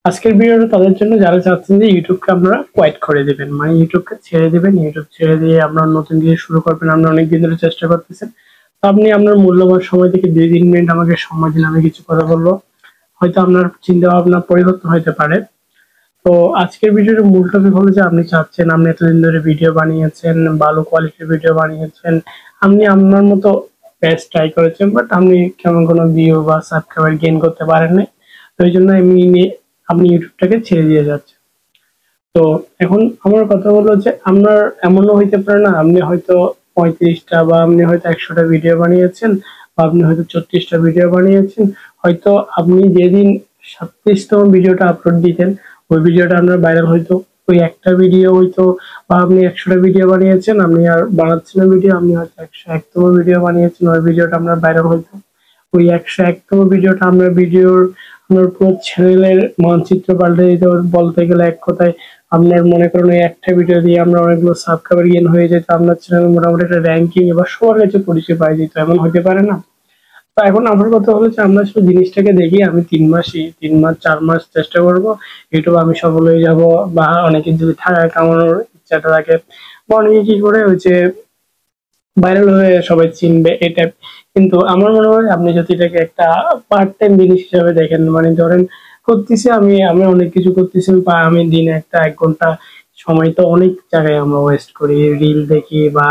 আজকের ভিডিওটা তাদের জন্য যারা চাচ্ছেন যে ইউটিউবকে আপনারা কোয়াইট করে দিবেন, মানে ইউটিউবকে ছেড়ে দিবেন। ইউটিউব ছেড়ে দিয়ে আপনারা নতুন কিছু শুরু করবেন। আপনারা অনেকদিন ধরে চেষ্টা করতেছেন। তো আপনি আপনার মূল্যবান সময় থেকে 2-3 মিনিট আমাকে সময় দিন, আমি কিছু কথা বলবো। হয়তো আপনার চিন্তা ভাবনা পরিবর্তন হতে পারে। তো আজকের ভিডিওর মূল টপিক হলো যে আপনি চাচ্ছেন, আপনি এতদিন ধরে ভিডিও বানিয়েছেন, ভালো কোয়ালিটির ভিডিও বানিয়েছেন, আপনি আপনার মতো বেস্ট ট্রাই করেছেন, বাট আপনি কেমন কোনো ভিউ বা সাবস্ক্রাইবার গেইন করতে পারেন নাই। তো এই জন্য আপনি ইউটিউবটাকে ছেড়ে দিয়ে যাচ্ছেন। তো এখন আমার কথা হলো যে আপনার এমনও হইতে পারে না, আপনি হয়তো 35টা বা আপনি হয়তো 100টা ভিডিও বানিয়েছেন, বা আপনি হয়তো 34টা ভিডিও বানিয়েছেন। হয়তো আপনি যেদিন 37তম ভিডিওটা আপলোড দিতেন, ওই ভিডিওটা আপনার ভাইরাল হইতো। ওই একটা ভিডিও হইতো, বা আপনি 100টা ভিডিও বানিয়েছেন, আপনি আর বানাচ্ছেন না ভিডিও, আপনি হয়তো 101তম ভিডিও বানিয়েছেন, ওই ভিডিওটা আপনার ভাইরাল হইতো। ওই 101তম ভিডিওটা আপনার পুরো চ্যানেলের মানচিত্র পাল্টে দিত বলতে গেলে। এক কথায় আপনার মনে করেন ওই একটা ভিডিও দিয়ে আমরা অনেকগুলো সাবস্ক্রাইবার গেইন হয়ে যেত, আপনার চ্যানেল মোটামুটি একটা র্যাঙ্কিং এবার সবার কাছে পরিচয় পাই যেত। এমন হতে পারে না? তো এখন আমার কথা হলো যে আমরা শুধু জিনিসটাকে দেখি, আমি 3 মাস 4 মাস চেষ্টা করব, ইউটিউব আমি সফল হয়ে যাব। বা অনেকে যদি টাকা কামানোর ইচ্ছাটা থাকে, বা অনেকে কি করে ওই যে ভাইরাল হয়ে সবাই চিনবে এটা। কিন্তু আমার মনে হয় আপনি যদি এটাকে একটা পার্ট টাইম জিনিস হিসাবে দেখেন, মানে ধরেন করতেছি আমি আমি অনেক কিছু করতেছি, বা আমি দিনে একটা 1 ঘন্টা সময় তো অনেক জায়গায় আমরা ওয়েস্ট করি, রিল দেখি বা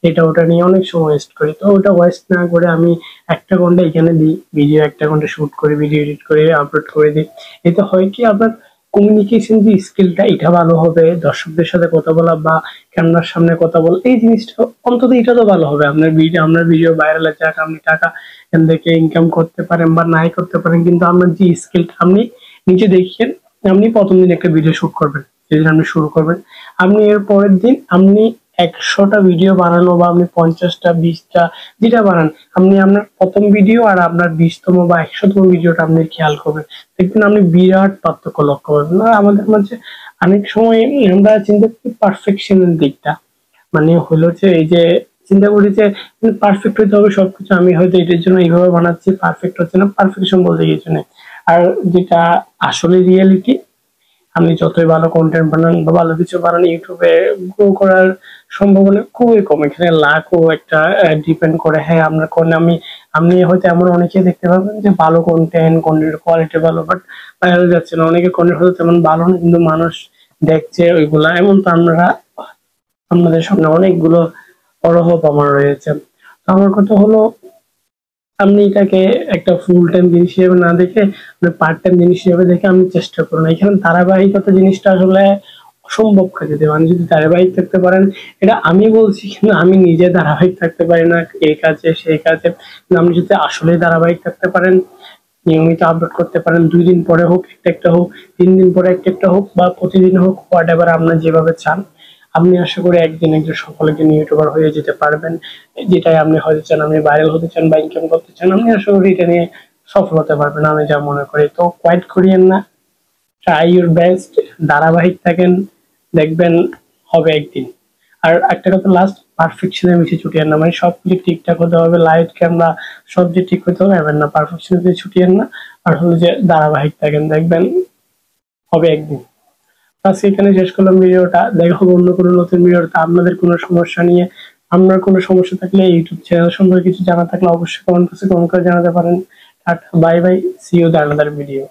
এটা ওটা নিয়ে অনেক সময় ওয়েস্ট করি। তো ওটা ওয়েস্ট না করে আমি 1 ঘন্টা এখানে দিই, ভিডিও 1 ঘন্টা শুট করে ভিডিও এডিট করে আপলোড করে দিই। এতে হয় কি, আপনার কমিউনিকেশন যে স্কিলটা এটা ভালো হবে, দর্শকদের সাথে কথা বলা বা ক্যামেরার সামনে কথা বলা, এই জিনিসটা অন্তত এটা তো ভালো হবে। আপনার ভিডিও ভাইরাল যাক, আপনি টাকা এখান থেকে ইনকাম করতে পারেন বা নাই করতে পারেন, কিন্তু আপনার যে স্কিলটা আপনি নিজে দেখিয়েন। আপনি প্রথম দিন একটা ভিডিও শুট করবেন, যেদিন আপনি শুরু করবেন, আপনি এর পরের দিন আপনি 100টা ভিডিও বানানো, বা আপনি 50টা 20টা যেটা বানান, আপনি আপনার প্রথম ভিডিও আর আপনার 20তম বা 100তম ভিডিওটা আপনি খেয়াল করবেন। দেখবেন আপনি বিরাট পার্থক্য লক্ষ্য করবেন। না, আমাদের মাঝে অনেক সময় আমরা চিন্তা করি পারফেকশনের দিকটা, মানে হলো যে এই যে চিন্তা করি যে পারফেক্ট হইতে হবে সবকিছু, আমি হয়তো এটার জন্য এইভাবে বানাচ্ছি, পারফেক্ট হচ্ছে না। পারফেকশন বলতে কিছু নেই। আর যেটা আসলে রিয়েলিটি, আপনি যতই ভালো কন্টেন্ট বানান বা ভালো কিছু বানান, ইউটিউবে গ্রো করার সম্ভাবনা খুবই কম। এখানে লাখও একটা ডিপেন্ড করে। হ্যাঁ, আপনার কোন আপনি হয়তো এমন অনেকেই দেখতে পাবেন যে ভালো কন্টেন্ট কোয়ালিটি ভালো, বাট ভাইরাল যাচ্ছে না। অনেকে কন্টেন্ট হয়তো তেমন ভালো না, কিন্তু মানুষ দেখছে ওইগুলা। এমন তো আপনাদের সামনে অনেকগুলো অড়হর প্রমাণ রয়েছে। তো আমার কথা হলো, আপনি এটাকে একটা ফুল টাইম জিনিস হিসেবে না দেখে, আপনি পার্ট টাইম জিনিস হিসেবে দেখে আপনি চেষ্টা করুন। এখানে ধারাবাহিকতা জিনিসটা আসলে অসম্ভব কাজে দেবে। আপনি যদি ধারাবাহিক থাকতে পারেন, এটা আমি বলছি, কিন্তু আমি নিজে ধারাবাহিক থাকতে পারি না এই কাজে সেই কাজে। কিন্তু আপনি যদি আসলে ধারাবাহিক থাকতে পারেন, নিয়মিত আপলোড করতে পারেন, 2 দিন পরে হোক একটা একটা হোক, 3 দিন পরে একটা একটা হোক, বা প্রতিদিন হোক, হোয়াট এভার আপনার যেভাবে চান, আপনি আশা করি একদিন একজন সফল একজন ইউটিউবার হয়ে যেতে পারবেন। যেটাই আপনি হতে চান, আপনি ভাইরাল হতে চান বা ইনকাম করতে চান, আপনি আশা করি এটা নিয়ে সফল হতে পারবেন, আমি যা মনে করি। তো কোয়াইট করিয়েন না, ট্রাই ইউর বেস্ট, ধারাবাহিক থাকেন, দেখবেন হবে একদিন। আর একটা কথা লাস্ট, পারফেকশনে বেশি ছুটিয়েন না, মানে সবকিছু ঠিকঠাক হতে হবে, লাইট ক্যামেরা সব যে ঠিক হতে হবে এমন না, পারফেকশনে ছুটিয়েন না। আর হলো যে ধারাবাহিক থাকেন, দেখবেন হবে একদিন। আজকে এখানে শেষ করলাম ভিডিওটা, দেখা হবে অন্য কোনো নতুন ভিডিওতে। আপনাদের কোনো সমস্যা নিয়ে, আপনার কোনো সমস্যা থাকলে, ইউটিউব চ্যানেল সম্পর্কে কিছু জানা থাকলে অবশ্যই কমেন্ট বক্সে কমেন্ট করে জানাতে পারেন। Tata, bye bye, see you the another video.